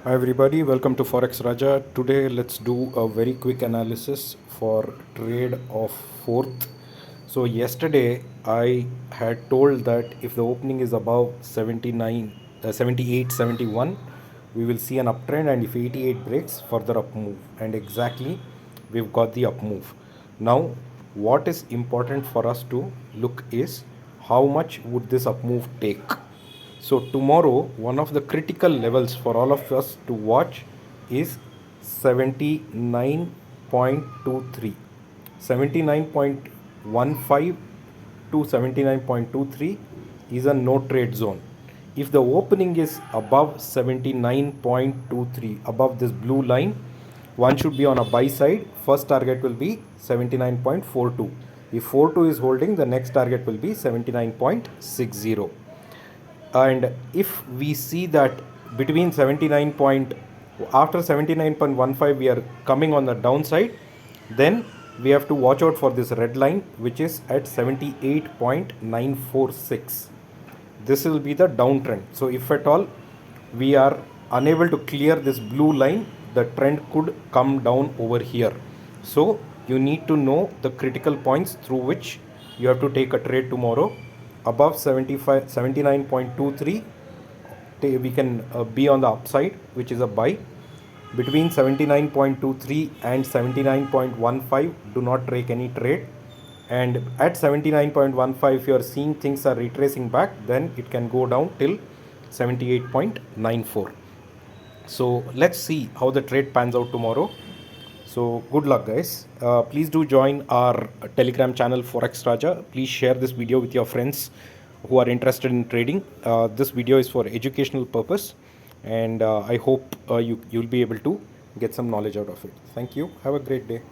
Hi everybody, welcome to Forex Raja. Today let's do a very quick analysis for trade of 4th. So yesterday I had told that if the opening is above 79, 78, 71, we will see an uptrend, and if 88 breaks, further up move. And exactly we've got the up move. Now what is important for us to look is how much would this up move take. So tomorrow, one of the critical levels for all of us to watch is 79.23. 79.15 to 79.23 is a no trade zone. If the opening is above 79.23, above this blue line, one should be on a buy side. First target will be 79.42. If 42 is holding, the next target will be 79.60. And if we see that between 79 point, after 79.15 we are coming on the downside, then we have to watch out for this red line, which is at 78.946. This will be the downtrend. So if at all we are unable to clear this blue line, the trend could come down over here. So you need to know the critical points through which you have to take a trade tomorrow. Above 75 79.23, we can be on the upside, which is a buy. Between 79.23 and 79.15, do not take any trade. And at 79.15, if you are seeing things are retracing back, then it can go down till 78.94. So let's see how the trade pans out tomorrow. So good luck, guys. Please do join our Telegram channel Forex Raja. Please share this video with your friends who are interested in trading. This video is for educational purpose, and I hope you'll be able to get some knowledge out of it. Thank you. Have a great day.